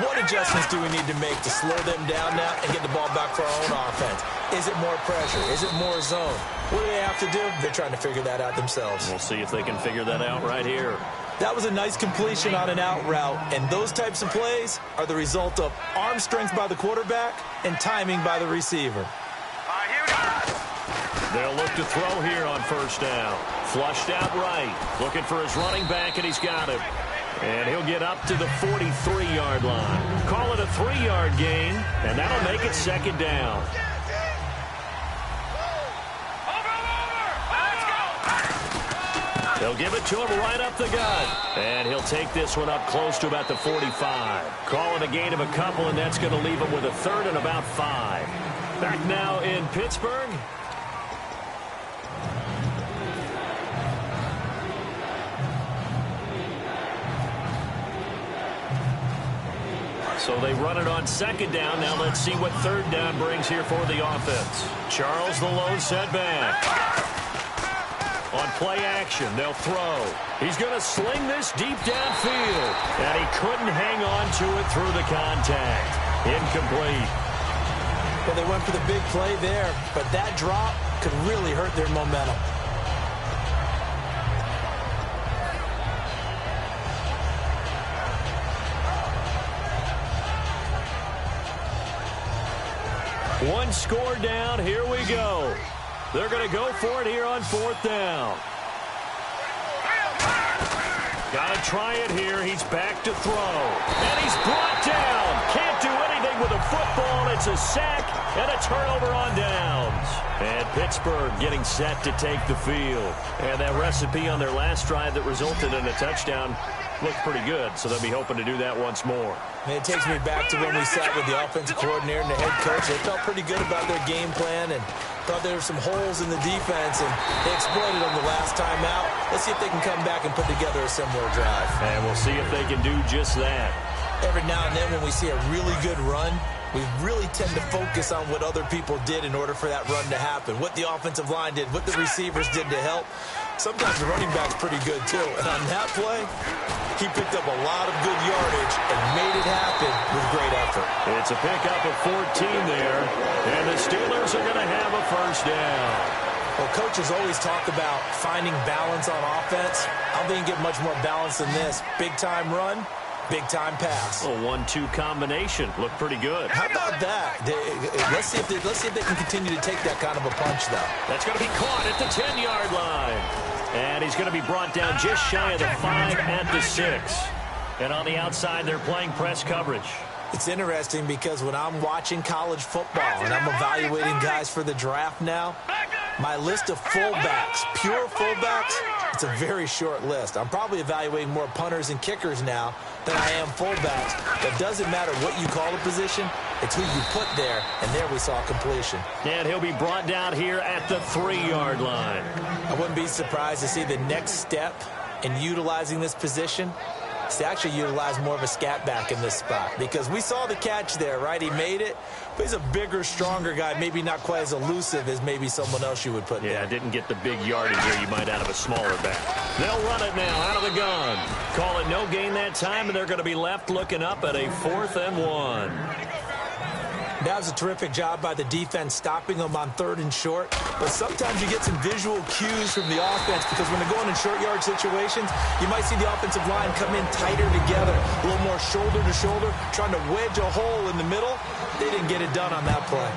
What adjustments do we need to make to slow them down now and get the ball back for our own offense? Is it more pressure? Is it more zone? What do they have to do? They're trying to figure that out themselves. We'll see if they can figure that out right here. That was a nice completion on an out route, and those types of plays are the result of arm strength by the quarterback and timing by the receiver. They'll look to throw here on first down. Flushed out right. Looking for his running back, and he's got him. And he'll get up to the 43-yard line. Call it a 3-yard gain, and that'll make it second down. They'll give it to him right up the gut. And he'll take this one up close to about the 45. Call it a gain of a couple, and that's going to leave him with a third and about 5. Back now in Pittsburgh. So they run it on second down. Now let's see what third down brings here for the offense. Charles, the lone setback. On play action, they'll throw. He's going to sling this deep downfield. And he couldn't hang on to it through the contact. Incomplete. Well, they went for the big play there, but that drop could really hurt their momentum. One score down. Here we go. They're going to go for it here on fourth down. Got to try it here. He's back to throw. And he's brought down. Can't do anything with a football. It's a sack and a turnover on downs. And Pittsburgh getting set to take the field. And that recipe on their last drive that resulted in a touchdown looked pretty good, so they'll be hoping to do that once more. And it takes me back to when we sat with the offensive coordinator and the head coach. They felt pretty good about their game plan and thought there were some holes in the defense, and they exploited them the last time out. Let's see if they can come back and put together a similar drive. And we'll see if they can do just that. Every now and then when we see a really good run, we really tend to focus on what other people did in order for that run to happen, what the offensive line did, what the receivers did to help. Sometimes the running back's pretty good, too. And on that play, he picked up a lot of good yardage and made it happen with great effort. It's a pickup of 14 there, and the Steelers are going to have a first down. Well, coaches always talk about finding balance on offense. I don't think you get much more balance than this. Big-time run, big-time pass. A 1-2 combination. Looked pretty good. How about that? Let's see if they can continue to take that kind of a punch, though. That's going to be caught at the 10-yard line. And he's going to be brought down just shy of the 5 at the 6. And on the outside, they're playing press coverage. It's interesting because when I'm watching college football and I'm evaluating guys for the draft now, my list of fullbacks, pure fullbacks, it's a very short list. I'm probably evaluating more punters and kickers now than I am fullbacks. It doesn't matter what you call the position. It's who you put there, and there we saw completion. And he'll be brought down here at the 3-yard line. I wouldn't be surprised to see the next step in utilizing this position. to actually utilize more of a scat back in this spot, because we saw the catch there, right? He made it, but he's a bigger, stronger guy, maybe not quite as elusive as maybe someone else you would put there. Yeah, didn't get the big yardage there you might out of a smaller back. They'll run it now out of the gun. Call it no gain that time, and they're going to be left looking up at a 4th and 1. That was a terrific job by the defense stopping them on 3rd and short. But sometimes you get some visual cues from the offense, because when they're going in short yard situations, you might see the offensive line come in tighter together, a little more shoulder to shoulder, trying to wedge a hole in the middle. They didn't get it done on that play.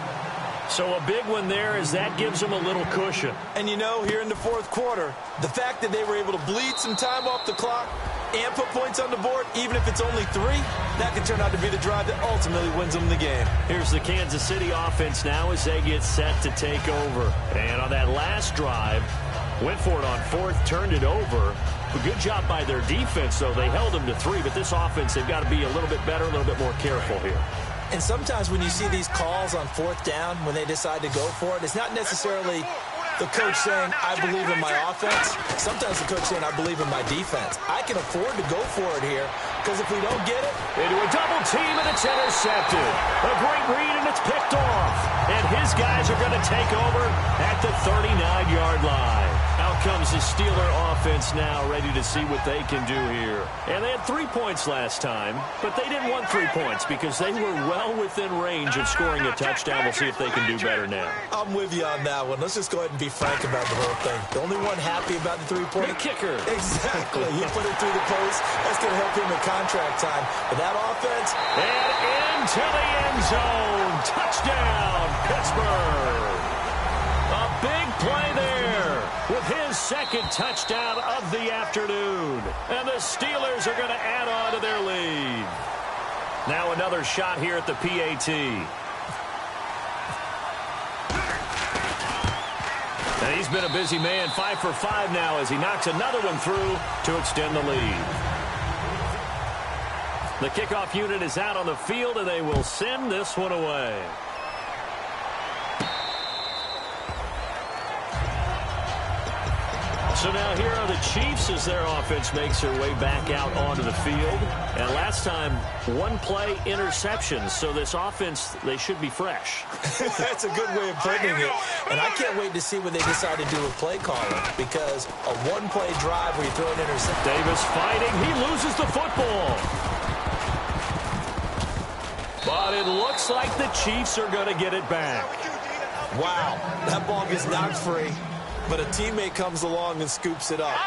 So a big one there, as that gives them a little cushion. And you know, here in the 4th quarter, the fact that they were able to bleed some time off the clock and put points on the board, even if it's only 3, that could turn out to be the drive that ultimately wins them the game. Here's the Kansas City offense now as they get set to take over. And on that last drive, went for it on 4th, turned it over. A good job by their defense, though. They held them to 3, but this offense, they've got to be a little bit better, a little bit more careful here. And sometimes when you see these calls on 4th down, when they decide to go for it, it's not necessarily the coach saying, I believe in my offense. Sometimes the coach saying, I believe in my defense. I can afford to go for it here, because if we don't get it, into a double team, and it's intercepted. A great read, and it's picked off. And his guys are going to take over at the 39-yard line. Out comes the Steeler offense now, ready to see what they can do here. And they had 3 points last time, but they didn't want 3 points because they were well within range of scoring a touchdown. We'll see if they can do better now. I'm with you on that one. Let's just go ahead and be frank about the whole thing. The only one happy about the 3-point the kicker. Exactly. He put it through the post. That's going to help him in contract time. But that offense. And into the end zone. Touchdown, Pittsburgh. A big play there with his 2nd touchdown of the afternoon. And the Steelers are going to add on to their lead. Now another shot here at the PAT. And he's been a busy man, 5 for 5 now as he knocks another one through to extend the lead. The kickoff unit is out on the field, and they will send this one away. So now here are the Chiefs as their offense makes their way back out onto the field. And last time, 1-play interceptions. So this offense, they should be fresh. That's a good way of putting it. And I can't wait to see what they decide to do with play calling, because a 1-play drive where you throw an interception. Davis fighting. He loses the football. But it looks like the Chiefs are going to get it back. Wow, that ball gets knocked free, but a teammate comes along and scoops it up.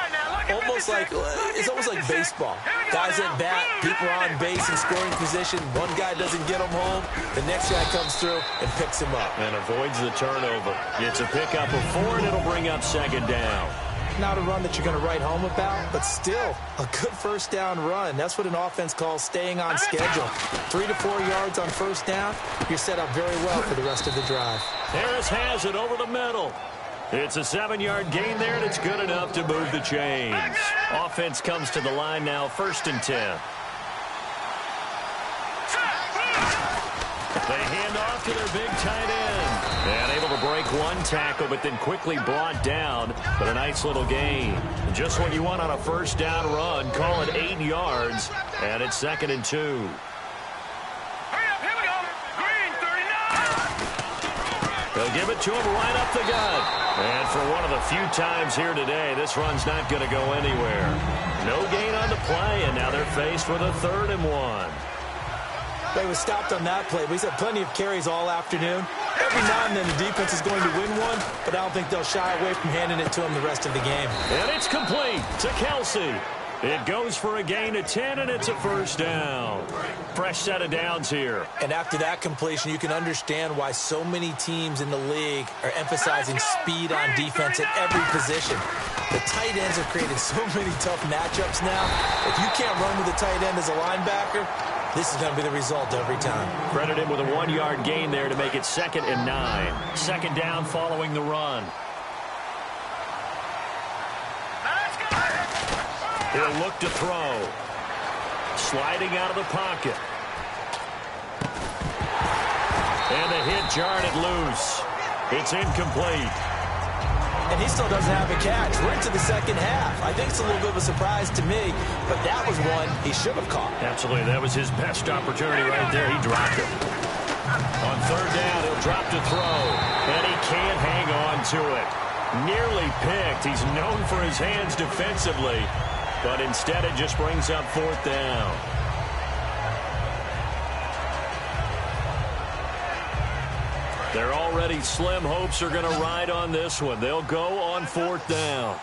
Almost like, it's almost like baseball. Guys at bat, people are on base in scoring position. One guy doesn't get him home. The next guy comes through and picks him up. And avoids the turnover. Gets a pickup of 4, and it'll bring up 2nd down. Not a run that you're going to write home about, but still a good 1st down run. That's what an offense calls staying on schedule. 3 to 4 yards on 1st down, you're set up very well for the rest of the drive. Harris has it over the middle. It's a 7-yard gain there, and it's good enough to move the chains. Offense comes to the line now, 1st and 10. They hand off to their big tight end. And able to break 1 tackle, but then quickly brought down. But a nice little gain. Just what you want on a 1st down run. Call it 8 yards. And it's 2nd and 2. Hurry up, here we go. Green, 39. They'll give it to him right up the gut. And for one of the few times here today, this run's not going to go anywhere. No gain on the play, and now they're faced with a 3rd and 1. They were stopped on that play. We've had plenty of carries all afternoon. Every now and then the defense is going to win one, but I don't think they'll shy away from handing it to him the rest of the game. And it's complete to Kelsey. It goes for a gain of 10, and it's a 1st down. Fresh set of downs here. And after that completion, you can understand why so many teams in the league are emphasizing speed on defense at every position. The tight ends have created so many tough matchups now. If you can't run with a tight end as a linebacker, this is going to be the result every time. Credit him with a 1-yard gain there to make it 2nd and 9. 2nd down following the run. He'll look to throw. Sliding out of the pocket. And the hit jarred it loose. It's incomplete. and he still doesn't have a catch. We're into the second half. I think it's a little bit of a surprise to me, but that was one he should have caught. Absolutely. That was his best opportunity right there. He dropped it. On third down, he'll drop to throw, and he can't hang on to it. Nearly picked. He's known for his hands defensively, but instead it just brings up fourth down. Their already slim hopes are going to ride on this one. They'll go on fourth down.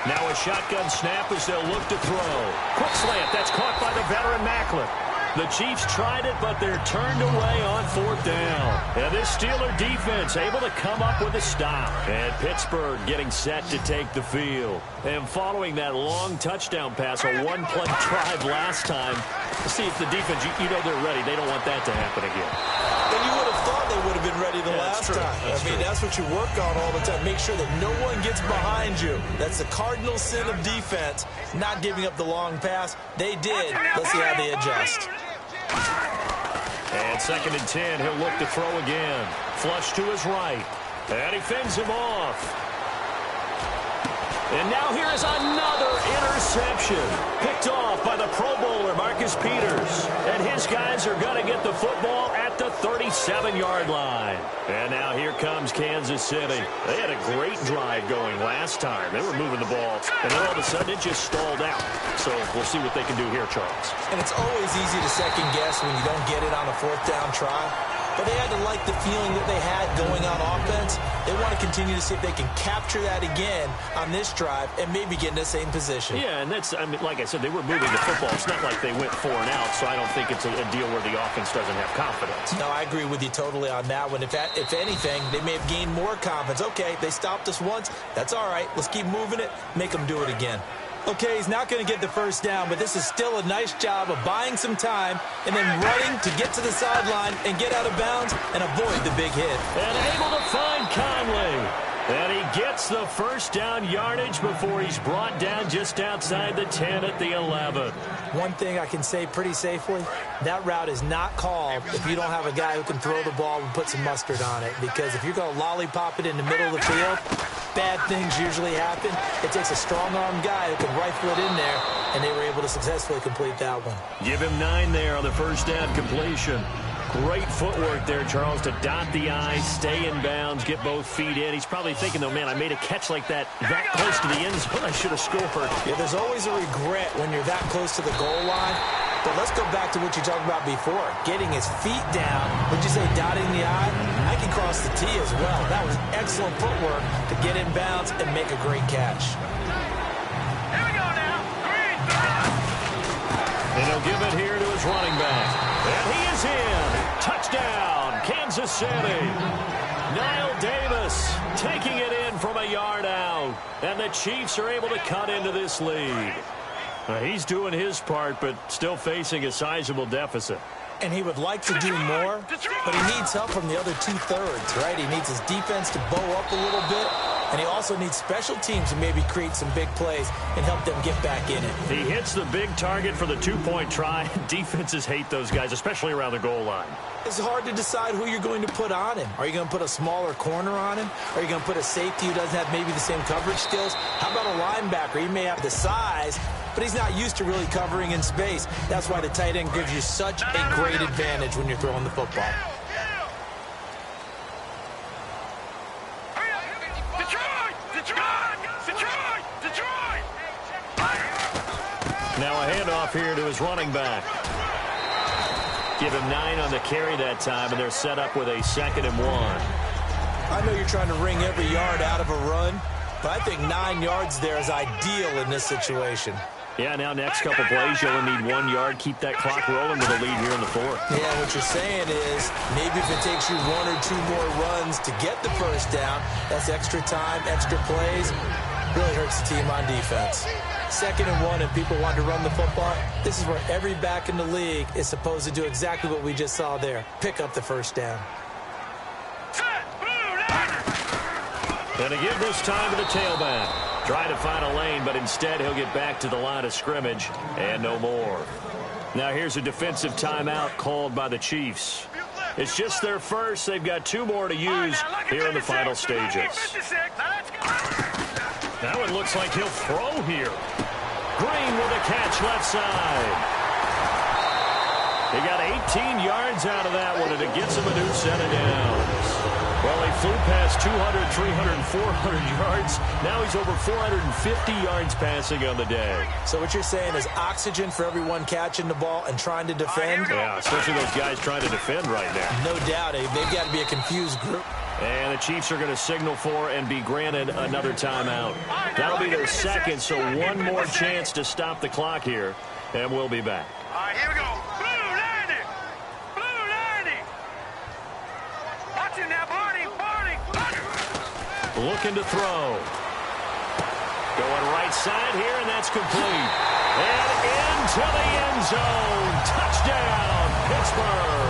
Now a shotgun snap as they'll look to throw. Quick slant. That's caught by the veteran Macklin. The Chiefs tried it, but they're turned away on fourth down. And this Steeler defense able to come up with a stop. And Pittsburgh getting set to take the field. And following that long touchdown pass, a one-play drive last time, see if the defense, you know they're ready. They don't want that to happen again. And you would have thought they would have been ready the last time. That's what you work on all the time. Make sure that no one gets behind you. That's the cardinal sin of defense, not giving up the long pass. They did. Let's see how they adjust. And 2nd and 10, he'll look to throw again. Flush to his right. And he fends him off. And now here is another interception. Picked off by the Pro Bowler, Marcus Peters. And his guys are going to get the football at the 37-yard line. And now here comes Kansas City. They had a great drive going last time. They were moving the ball, and then all of a sudden it just stalled out. So we'll see what they can do here, Charles. And it's always easy to second guess when you don't get it on a fourth down try. But they had to like the feeling that they had going on offense. They want to continue to see if they can capture that again on this drive and maybe get in the same position. Yeah, and that's, I mean, like I said, they were moving the football. It's not like they went 4 and out, so I don't think it's a deal where the offense doesn't have confidence. No, I agree with you totally on that one. If anything, they may have gained more confidence. Okay, they stopped us once. That's all right. Let's keep moving it. Make them do it again. Okay, he's not going to get the first down, but this is still a nice job of buying some time and then running to get to the sideline and get out of bounds and avoid the big hit. And able to find Conley. And he gets the first down yardage before he's brought down just outside the 10 at the 11. One thing I can say pretty safely, that route is not called if you don't have a guy who can throw the ball and put some mustard on it. Because if you're going to lollipop it in the middle of the field, bad things usually happen. It takes a strong-arm guy who can rifle it in there, and they were able to successfully complete that one. Give him 9 there on the first down completion. Great footwork there, Charles, to dot the I, stay in bounds, get both feet in. He's probably thinking, though, man, I made a catch like that close to the end zone. I should have scored. Yeah, there's always a regret when you're that close to the goal line. But let's go back to what you talked about before, getting his feet down. Would you say dotting the I? I can cross the T as well. That was excellent footwork to get in bounds and make a great catch. Here we go now. 3. And he'll give it here to his running back. And he is in. Touchdown, Kansas City. Niall Davis taking it in from a yard out. And the Chiefs are able to cut into this lead. He's doing his part, but still facing a sizable deficit. And he would like to do more, but he needs help from the other 2/3, right? He needs his defense to bow up a little bit, and he also needs special teams to maybe create some big plays and help them get back in it. He hits the big target for the 2-point try. Defenses hate those guys, especially around the goal line. It's hard to decide who you're going to put on him. Are you going to put a smaller corner on him? Are you going to put a safety who doesn't have maybe the same coverage skills? How about a linebacker? He may have the size, but he's not used to really covering in space. That's why the tight end gives you such a great advantage when you're throwing the football. Detroit! Now a handoff here to his running back. Give him 9 on the carry that time, and they're set up with a 2nd and 1. I know you're trying to wring every yard out of a run, but I think 9 yards there is ideal in this situation. Yeah, now next couple plays, you'll only need 1 yard. Keep that clock rolling with a lead here in the 4th. Yeah, what you're saying is maybe if it takes you 1 or 2 more runs to get the first down, that's extra time, extra plays. Really hurts the team on defense. 2nd and 1, and people want to run the football. This is where every back in the league is supposed to do exactly what we just saw there. Pick up the first down. And to give this time to the tailback. Try to find a lane, but instead he'll get back to the line of scrimmage and no more. Now here's a defensive timeout called by the Chiefs. It's just their first. They've got 2 more to use here in the final stages. That one looks like he'll throw here. Green with a catch left side. He got 18 yards out of that one, and it gets him a new set of downs. Well, he flew past 200, 300, 400 yards. Now he's over 450 yards passing on the day. So what you're saying is oxygen for everyone catching the ball and trying to defend? Yeah, especially those guys trying to defend right now. No doubt. They've got to be a confused group. And the Chiefs are going to signal for and be granted another timeout. That'll be their second, so one more chance to stop the clock here, and we'll be back. All right, here we go. Blue 90. Blue 90. Watch it now, Barney. Looking to throw. Going right side here, and that's complete. And into the end zone. Touchdown, Pittsburgh.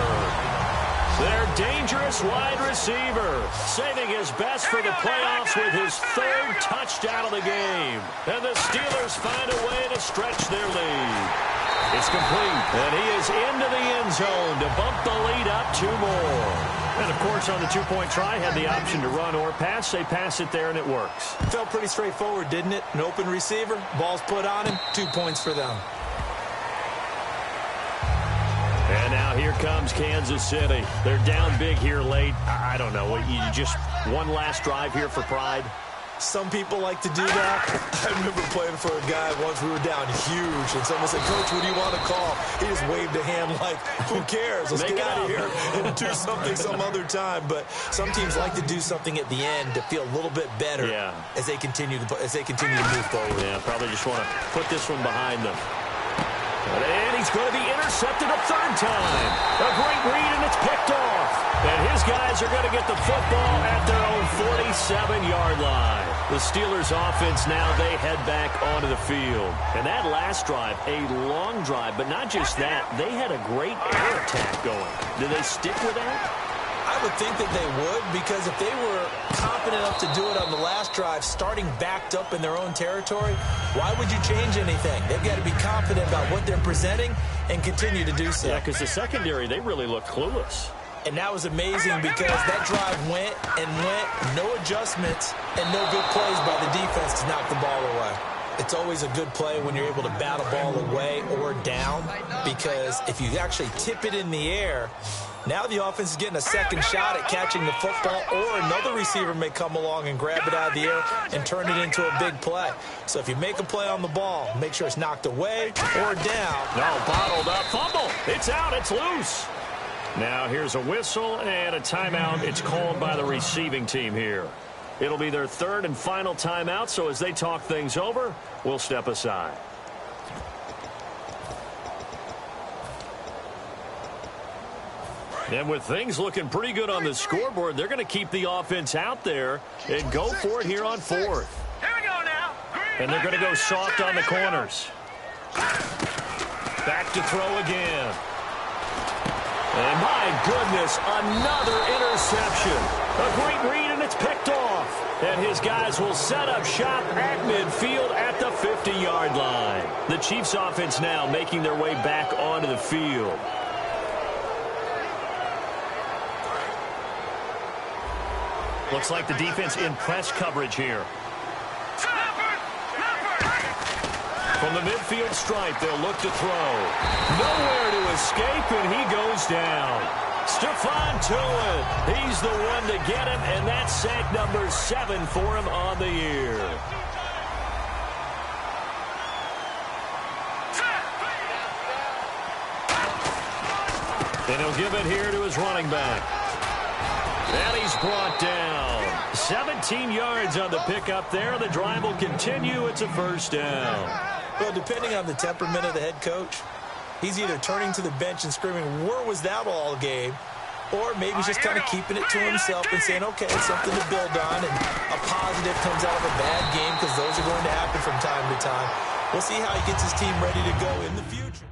Their dangerous wide receiver, saving his best for the playoffs with his 3rd touchdown of the game. And the Steelers find a way to stretch their lead. It's complete, and he is into the end zone to bump the lead up 2 more. And, of course, on the 2-point try, had the option to run or pass. They pass it there, and it works. Felt pretty straightforward, didn't it? An open receiver, ball's put on him, 2 points for them. And now here comes Kansas City. They're down big here late. I don't know. You just one last drive here for pride? Some people like to do that. I remember playing for a guy once. We were down huge, and someone said, "Coach, what do you want to call?" He just waved a hand like, "Who cares? Let's get out of here and do something some other time." But some teams like to do something at the end to feel a little bit better as they continue to move forward. Yeah, probably just want to put this one behind them. And he's going to be intercepted a 3rd time. A great read, and it's picked off. And his guys are going to get the football at their own 47-yard line. The Steelers' offense now, they head back onto the field. And that last drive, a long drive, but not just that. They had a great air attack going. Do they stick with that? I would think that they would, because if they were confident enough to do it on the last drive, starting backed up in their own territory, why would you change anything? They've got to be confident about what they're presenting and continue to do so. Yeah, because the secondary, they really look clueless. And that was amazing because that drive went and went, no adjustments, and no good plays by the defense to knock the ball away. It's always a good play when you're able to bat a ball away or down, because if you actually tip it in the air, now the offense is getting a second shot at catching the football, or another receiver may come along and grab it out of the air and turn it into a big play. So if you make a play on the ball, make sure it's knocked away or down. No, bottled up, fumble. It's out, it's loose. Now here's a whistle and a timeout. It's called by the receiving team here. It'll be their 3rd and final timeout, so as they talk things over, we'll step aside. And with things looking pretty good on the scoreboard, they're going to keep the offense out there and go for it here on 4th. Here we go now. And they're going to go soft on the corners. Back to throw again. And my goodness, another interception. A great read, and it's picked off. And his guys will set up shop at midfield at the 50-yard line. The Chiefs offense now making their way back onto the field. Looks like the defense in press coverage here. From the midfield stripe, they'll look to throw. Nowhere to escape, and he goes down. Stephon Tuitt, he's the one to get him, and that's sack number 7 for him on the year. And he'll give it here to his running back. And he's brought down. 17 yards on the pickup there. The drive will continue. It's a 1st down. Well, depending on the temperament of the head coach, he's either turning to the bench and screaming, "Where was that all game?" Or maybe he's just kind of keeping it to himself and saying, okay, it's something to build on, and a positive comes out of a bad game, because those are going to happen from time to time. We'll see how he gets his team ready to go in the future.